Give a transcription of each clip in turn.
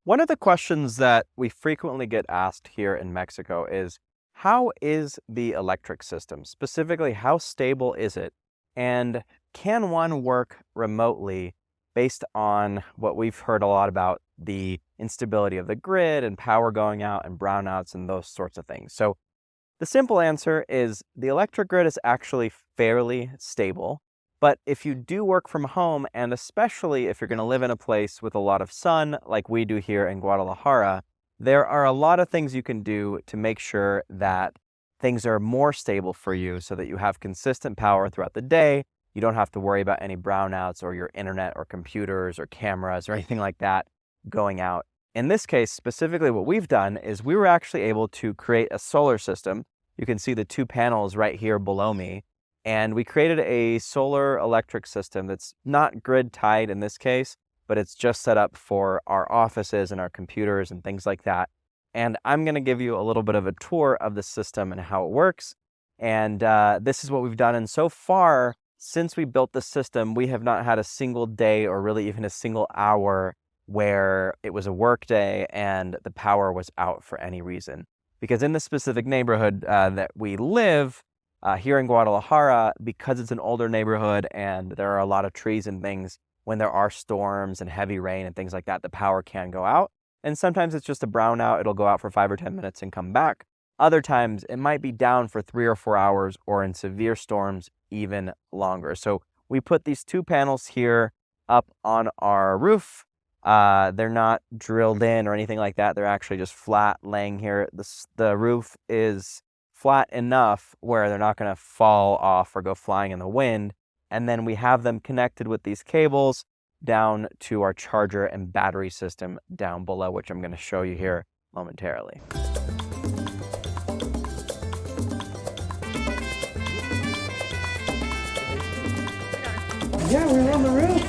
One of the questions that we frequently get asked here in Mexico is, how is the electric system? Specifically, how stable is it? And can one work remotely based on what we've heard a lot about the instability of the grid and power going out and brownouts and those sorts of things? So the simple answer is the electric grid is actually fairly stable. But if you do work from home, and especially if you're going to live in a place with a lot of sun, like we do here in Guadalajara, there are a lot of things you can do to make sure that things are more stable for you so that you have consistent power throughout the day. You don't have to worry about any brownouts or your internet or computers or cameras or anything like that going out. In this case, specifically what we've done is we were actually able to create a solar system. You can see the two panels right here below me. And we created a solar electric system that's not grid tied in this case, but it's just set up for our offices and our computers and things like that. And I'm going to give you a little bit of a tour of the system and how it works. And this is what we've done. And so far, since we built the system, we have not had a single day or really even a single hour where it was a work day and the power was out for any reason. Because in the specific neighborhood that we live, here in Guadalajara, because it's an older neighborhood and there are a lot of trees and things, when there are storms and heavy rain and things like that, the power can go out. And sometimes it's just a brownout. It'll go out for 5 or 10 minutes and come back. Other times it might be down for 3 or 4 hours, or in severe storms, even longer. So we put these two panels here up on our roof. They're not drilled in or anything like that. They're actually just flat laying here. The roof is flat enough where they're not going to fall off or go flying in the wind. And then we have them connected with these cables down to our charger and battery system down below, which I'm going to show you here momentarily. Yeah, we're on the roof.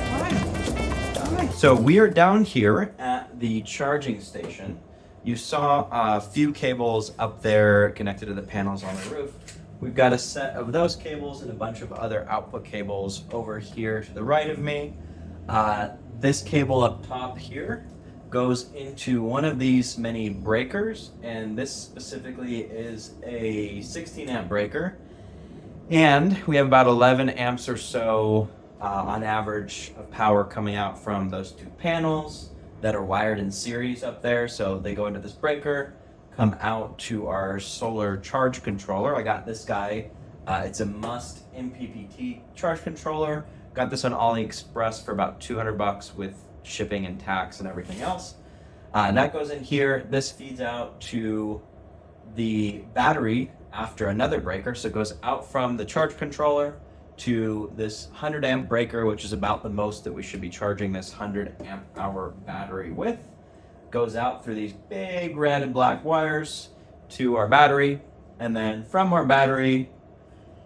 Hi. So we are down here at the charging station. You saw a few cables up there connected to the panels on the roof. We've got a set of those cables and a bunch of other output cables over here to the right of me. This cable up top here goes into one of these many breakers, and this specifically is a 16 amp breaker. And we have about 11 amps or so on average of power coming out from those two panels that are wired in series up there. So they go into this breaker, come out to our solar charge controller. I got this guy. It's a Must MPPT charge controller. Got this on AliExpress for about 200 bucks with shipping and tax and everything else. And that goes in here. This feeds out to the battery after another breaker. So it goes out from the charge controller to this 100 amp breaker, which is about the most that we should be charging this 100 amp hour battery with. Goes out through these big red and black wires to our battery. And then from our battery,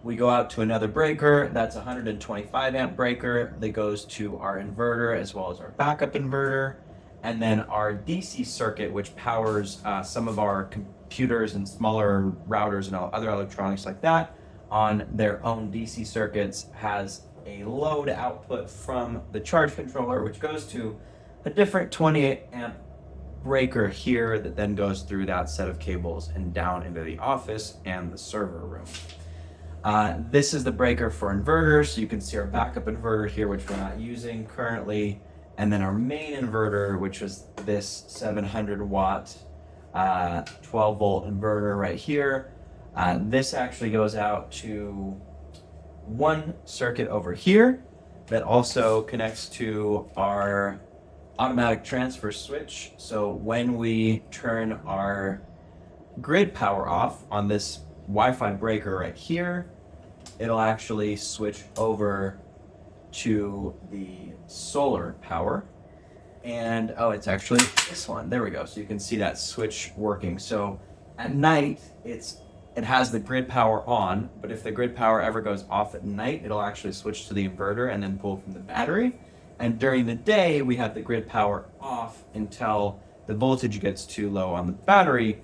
we go out to another breaker. That's a 125 amp breaker that goes to our inverter as well as our backup inverter. And then our DC circuit, which powers some of our computers and smaller routers and other electronics like that, on their own DC circuits, has a load output from the charge controller, which goes to a different 28 amp breaker here that then goes through that set of cables and down into the office and the server room. This is the breaker for inverters. So you can see our backup inverter here, which we're not using currently. And then our main inverter, which is this 700 watt, 12 volt inverter right here. This actually goes out to one circuit over here that also connects to our automatic transfer switch. So when we turn our grid power off on this Wi-Fi breaker right here, it'll actually switch over to the solar power. And oh, it's actually this one. There we go. So you can see that switch working. So at night, it has the grid power on, but if the grid power ever goes off at night, it'll actually switch to the inverter and then pull from the battery. And during the day, we have the grid power off until the voltage gets too low on the battery,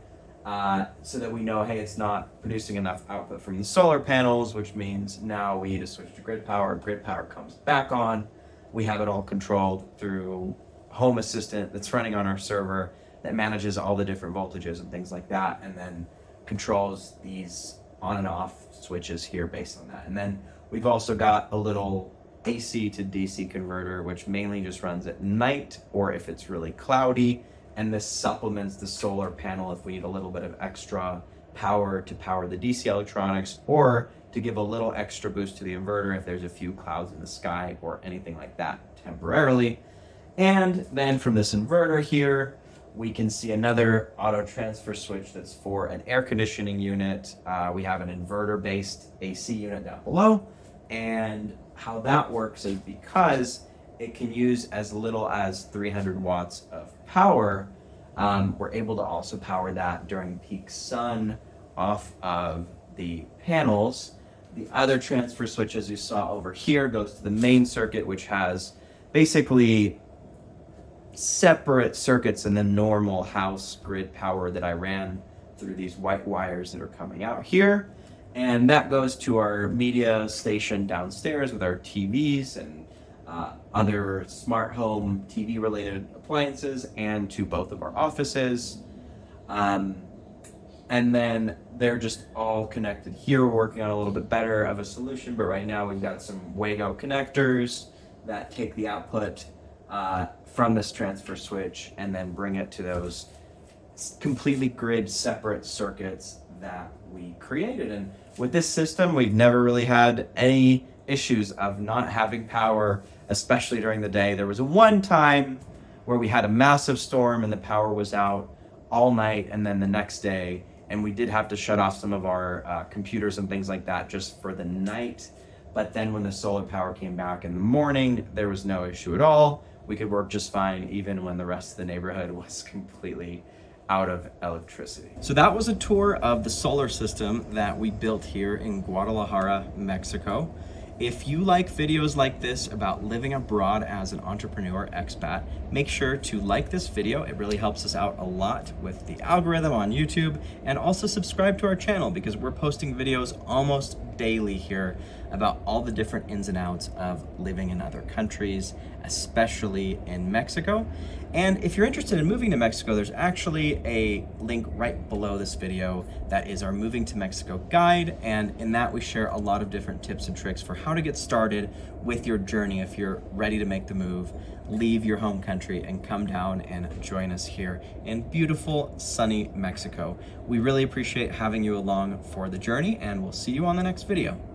so that we know, hey, it's not producing enough output from the solar panels, which means now we need to switch to grid power. Grid power comes back on. We have it all controlled through home assistant that's running on our server that manages all the different voltages and things like that, and then controls these on and off switches here based on that. And then we've also got a little AC to DC converter, which mainly just runs at night or if it's really cloudy. And this supplements the solar panel if we need a little bit of extra power to power the DC electronics, or to give a little extra boost to the inverter if there's a few clouds in the sky or anything like that temporarily. And then from this inverter here, we can see another auto transfer switch that's for an air conditioning unit. We have an inverter-based AC unit down below. And how that works is because it can use as little as 300 watts of power, we're able to also power that during peak sun off of the panels. The other transfer switch, as you saw over here, goes to the main circuit, which has basically separate circuits and the normal house grid power that I ran through these white wires that are coming out here. And that goes to our media station downstairs with our TVs and other smart home TV related appliances, and to both of our offices. And then they're just all connected here. We're working on a little bit better of a solution, but right now we've got some Wago connectors that take the output from this transfer switch and then bring it to those completely grid separate circuits that we created. And with this system, we've never really had any issues of not having power, especially during the day. There was one time where we had a massive storm and the power was out all night and then the next day, and we did have to shut off some of our computers and things like that just for the night. But then when the solar power came back in the morning, there was no issue at all. We could work just fine even when the rest of the neighborhood was completely out of electricity. So that was a tour of the solar system that we built here in Guadalajara, Mexico. If you like videos like this about living abroad as an entrepreneur expat, make sure to like this video. It really helps us out a lot with the algorithm on YouTube, and also subscribe to our channel because we're posting videos almost daily here about all the different ins and outs of living in other countries, especially in Mexico. And if you're interested in moving to Mexico, there's actually a link right below this video that is our Moving to Mexico guide. And in that we share a lot of different tips and tricks for how to get started with your journey if you're ready to make the move, leave your home country and come down and join us here in beautiful, sunny Mexico. We really appreciate having you along for the journey, and we'll see you on the next video.